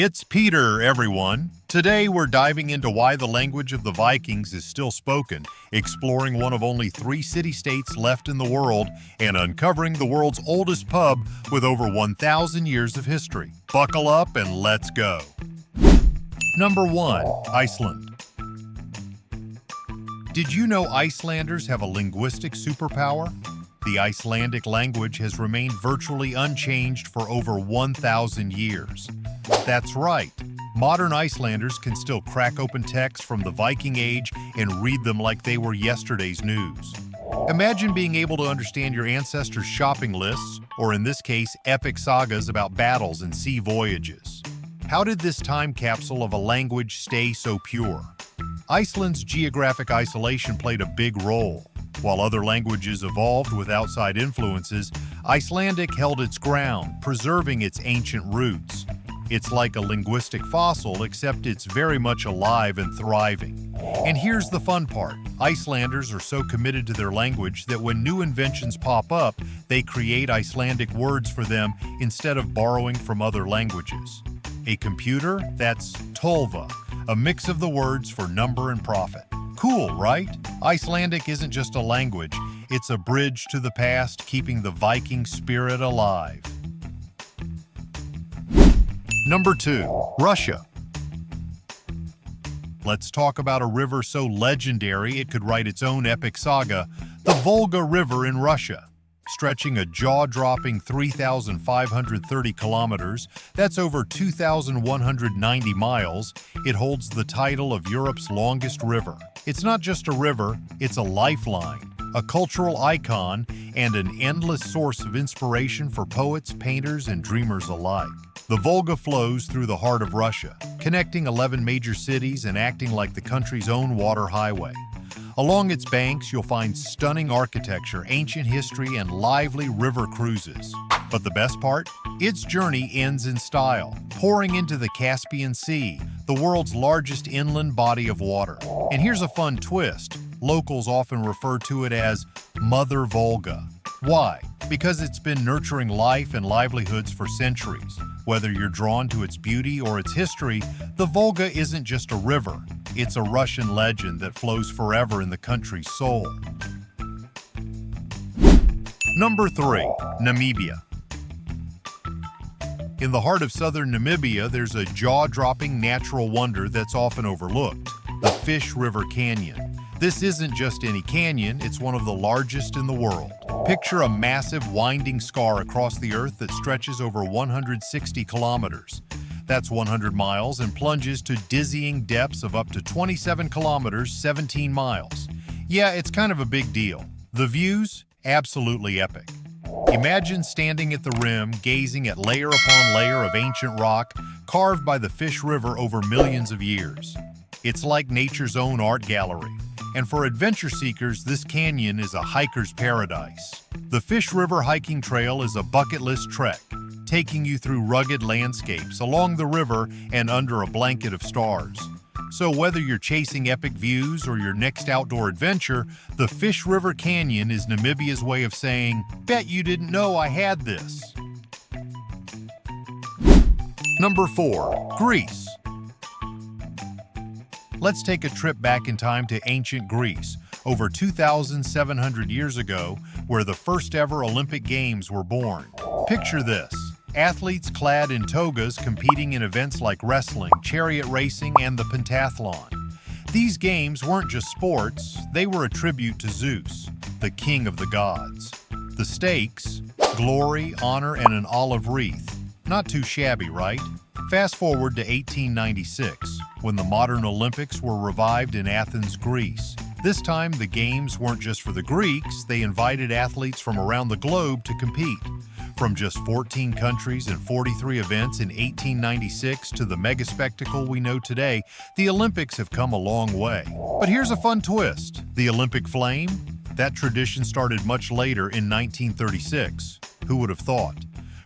It's Peter, everyone. Today we're diving into why the language of the Vikings is still spoken, exploring one of only 3 city-states left in the world, and uncovering the world's oldest pub with over 1,000 years of history. Buckle up and let's go. Number 1. Iceland. Did you know Icelanders have a linguistic superpower? The Icelandic language has remained virtually unchanged for over 1,000 years. That's right. Modern Icelanders can still crack open texts from the Viking Age and read them like they were yesterday's news. Imagine being able to understand your ancestors' shopping lists, or in this case, epic sagas about battles and sea voyages. How did this time capsule of a language stay so pure? Iceland's geographic isolation played a big role. While other languages evolved with outside influences, Icelandic held its ground, preserving its ancient roots. It's like a linguistic fossil, except it's very much alive and thriving. And here's the fun part. Icelanders are so committed to their language that when new inventions pop up, they create Icelandic words for them instead of borrowing from other languages. A computer? That's tölva, a mix of the words for number and profit. Cool, right? Icelandic isn't just a language, it's a bridge to the past, keeping the Viking spirit alive. Number 2. Russia. Let's talk about a river so legendary it could write its own epic saga, the Volga River in Russia. Stretching a jaw-dropping 3,530 kilometers, that's over 2,190 miles, it holds the title of Europe's longest river. It's not just a river, it's a lifeline, a cultural icon, and an endless source of inspiration for poets, painters, and dreamers alike. The Volga flows through the heart of Russia, connecting 11 major cities and acting like the country's own water highway. Along its banks, you'll find stunning architecture, ancient history, and lively river cruises. But the best part? Its journey ends in style, pouring into the Caspian Sea, the world's largest inland body of water. And here's a fun twist. Locals often refer to it as Mother Volga. Why? Because it's been nurturing life and livelihoods for centuries. Whether you're drawn to its beauty or its history, the Volga isn't just a river. It's a Russian legend that flows forever in the country's soul. Number 3. Namibia. In the heart of southern Namibia, there's a jaw-dropping natural wonder that's often overlooked, the Fish River Canyon. This isn't just any canyon, it's one of the largest in the world. Picture a massive winding scar across the earth that stretches over 160 kilometers. That's 100 miles and plunges to dizzying depths of up to 27 kilometers, 17 miles. Yeah, it's kind of a big deal. The views? Absolutely epic. Imagine standing at the rim, gazing at layer upon layer of ancient rock carved by the Fish River over millions of years. It's like nature's own art gallery. And for adventure seekers, this canyon is a hiker's paradise. The Fish River Hiking Trail is a bucket list trek, taking you through rugged landscapes along the river and under a blanket of stars. So whether you're chasing epic views or your next outdoor adventure, the Fish River Canyon is Namibia's way of saying, "Bet you didn't know I had this." Number 4. Greece. Let's take a trip back in time to ancient Greece, over 2,700 years ago, where the first ever Olympic Games were born. Picture this. Athletes clad in togas competing in events like wrestling, chariot racing, and the pentathlon. These games weren't just sports, they were a tribute to Zeus, the king of the gods. The stakes? Glory, honor, and an olive wreath. Not too shabby, right? Fast forward to 1896, when the modern Olympics were revived in Athens, Greece. This time, the games weren't just for the Greeks, they invited athletes from around the globe to compete. From just 14 countries and 43 events in 1896 to the mega spectacle we know today, the Olympics have come a long way. But here's a fun twist. The Olympic flame? That tradition started much later in 1936. Who would have thought?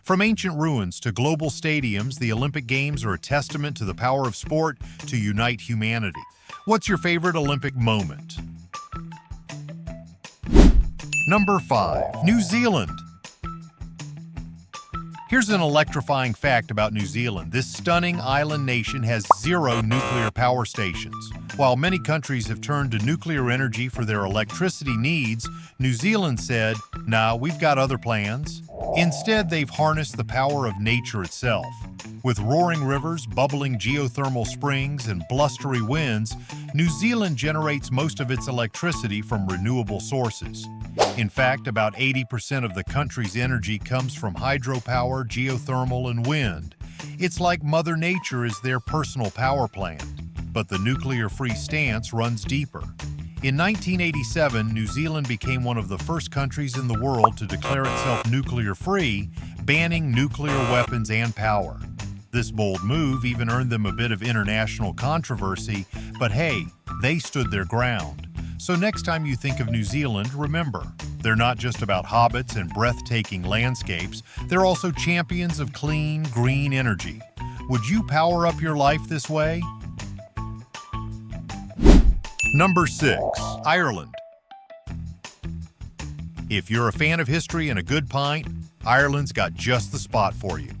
From ancient ruins to global stadiums, the Olympic Games are a testament to the power of sport to unite humanity. What's your favorite Olympic moment? Number 5. New Zealand. Here's an electrifying fact about New Zealand. This stunning island nation has 0 nuclear power stations. While many countries have turned to nuclear energy for their electricity needs, New Zealand said, "Nah, we've got other plans." Instead, they've harnessed the power of nature itself. With roaring rivers, bubbling geothermal springs, and blustery winds, New Zealand generates most of its electricity from renewable sources. In fact, about 80% of the country's energy comes from hydropower, geothermal, and wind. It's like Mother Nature is their personal power plant. But the nuclear-free stance runs deeper. In 1987, New Zealand became one of the first countries in the world to declare itself nuclear-free, banning nuclear weapons and power. This bold move even earned them a bit of international controversy, but hey, they stood their ground. So next time you think of New Zealand, remember, they're not just about hobbits and breathtaking landscapes, they're also champions of clean, green energy. Would you power up your life this way? Number 6. Ireland. If you're a fan of history and a good pint, Ireland's got just the spot for you.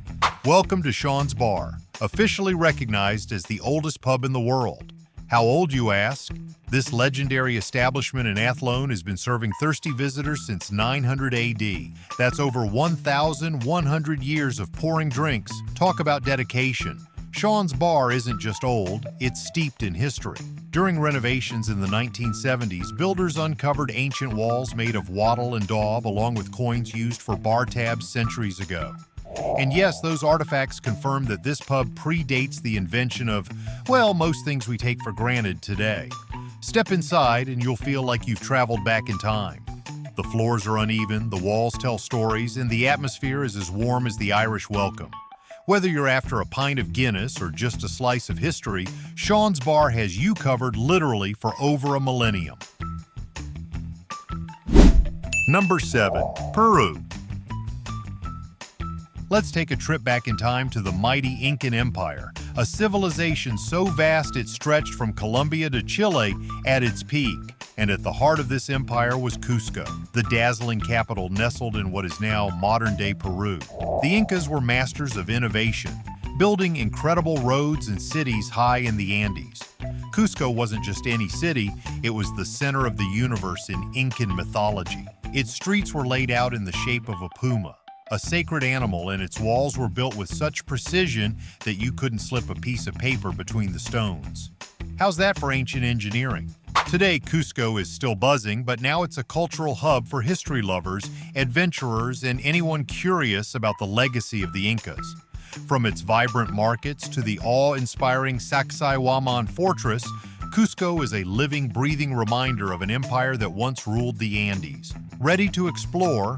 Welcome to Sean's Bar, officially recognized as the oldest pub in the world. How old, you ask? This legendary establishment in Athlone has been serving thirsty visitors since 900 AD. That's over 1,100 years of pouring drinks. Talk about dedication. Sean's Bar isn't just old, it's steeped in history. During renovations in the 1970s, builders uncovered ancient walls made of wattle and daub along with coins used for bar tabs centuries ago. And yes, those artifacts confirm that this pub predates the invention of, well, most things we take for granted today. Step inside and you'll feel like you've traveled back in time. The floors are uneven, the walls tell stories, and the atmosphere is as warm as the Irish welcome. Whether you're after a pint of Guinness or just a slice of history, Sean's Bar has you covered literally for over a millennium. Number 7. Peru. Let's take a trip back in time to the mighty Incan Empire, a civilization so vast it stretched from Colombia to Chile at its peak. And at the heart of this empire was Cusco, the dazzling capital nestled in what is now modern-day Peru. The Incas were masters of innovation, building incredible roads and cities high in the Andes. Cusco wasn't just any city, it was the center of the universe in Incan mythology. Its streets were laid out in the shape of a puma, a sacred animal, and its walls were built with such precision that you couldn't slip a piece of paper between the stones. How's that for ancient engineering? Today, Cusco is still buzzing, but now it's a cultural hub for history lovers, adventurers, and anyone curious about the legacy of the Incas. From its vibrant markets to the awe-inspiring Sacsayhuaman fortress, Cusco is a living, breathing reminder of an empire that once ruled the Andes. Ready to explore?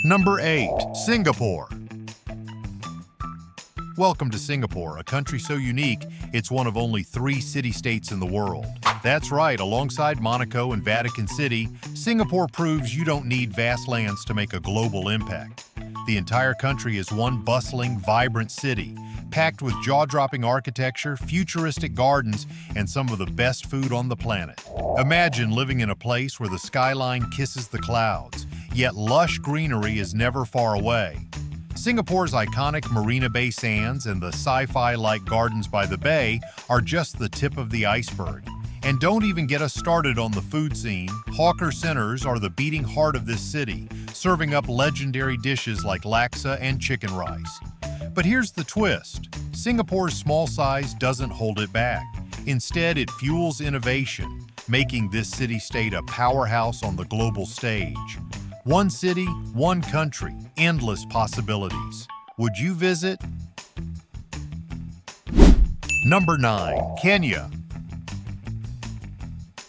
Number 8. Singapore. Welcome to Singapore, a country so unique, it's one of only 3 city-states in the world. That's right, alongside Monaco and Vatican City, Singapore proves you don't need vast lands to make a global impact. The entire country is one bustling, vibrant city, packed with jaw-dropping architecture, futuristic gardens, and some of the best food on the planet. Imagine living in a place where the skyline kisses the clouds, yet lush greenery is never far away. Singapore's iconic Marina Bay Sands and the sci-fi-like gardens by the bay are just the tip of the iceberg. And don't even get us started on the food scene. Hawker Centers are the beating heart of this city, serving up legendary dishes like laksa and chicken rice. But here's the twist. Singapore's small size doesn't hold it back. Instead, it fuels innovation, making this city-state a powerhouse on the global stage. One city, one country, endless possibilities. Would you visit? Number 9. Kenya.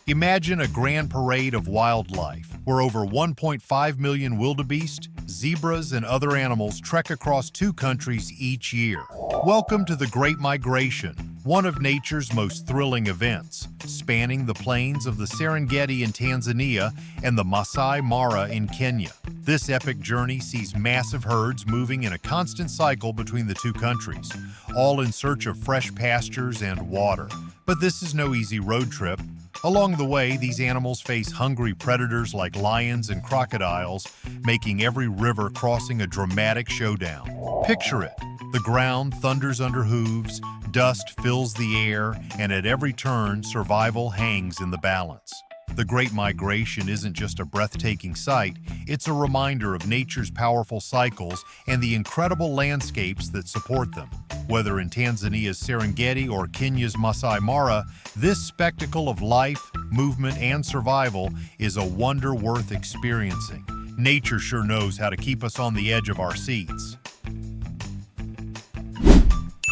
Imagine a grand parade of wildlife, where over 1.5 million wildebeest, zebras, and other animals trek across 2 countries each year. Welcome to the Great Migration, one of nature's most thrilling events, spanning the plains of the Serengeti in Tanzania and the Masai Mara in Kenya. This epic journey sees massive herds moving in a constant cycle between the 2 countries, all in search of fresh pastures and water. But this is no easy road trip. Along the way, these animals face hungry predators like lions and crocodiles, making every river crossing a dramatic showdown. Picture it. The ground thunders under hooves, dust fills the air, and at every turn, survival hangs in the balance. The Great Migration isn't just a breathtaking sight, it's a reminder of nature's powerful cycles and the incredible landscapes that support them. Whether in Tanzania's Serengeti or Kenya's Masai Mara, this spectacle of life, movement, and survival is a wonder worth experiencing. Nature sure knows how to keep us on the edge of our seats.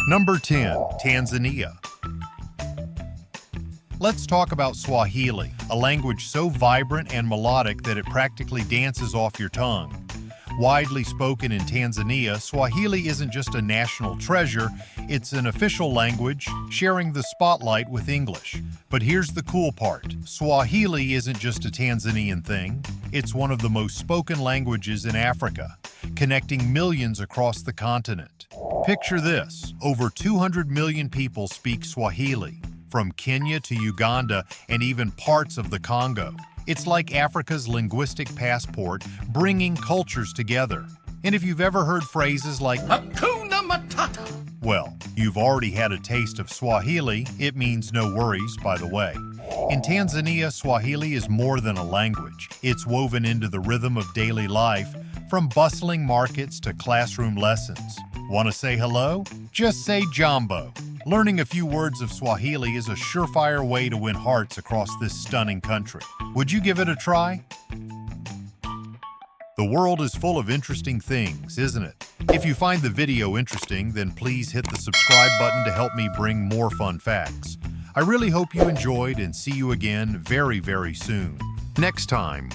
Number 10. Tanzania. Let's talk about Swahili, a language so vibrant and melodic that it practically dances off your tongue. Widely spoken in Tanzania, Swahili isn't just a national treasure, it's an official language, sharing the spotlight with English. But here's the cool part. Swahili isn't just a Tanzanian thing, it's one of the most spoken languages in Africa, connecting millions across the continent. Picture this, over 200 million people speak Swahili, from Kenya to Uganda and even parts of the Congo. It's like Africa's linguistic passport, bringing cultures together. And if you've ever heard phrases like Hakuna Matata, well, you've already had a taste of Swahili. It means no worries, by the way. In Tanzania, Swahili is more than a language. It's woven into the rhythm of daily life, from bustling markets to classroom lessons. Want to say hello? Just say Jambo. Learning a few words of Swahili is a surefire way to win hearts across this stunning country. Would you give it a try? The world is full of interesting things, isn't it? If you find the video interesting, then please hit the subscribe button to help me bring more fun facts. I really hope you enjoyed and see you again very, very soon. Next time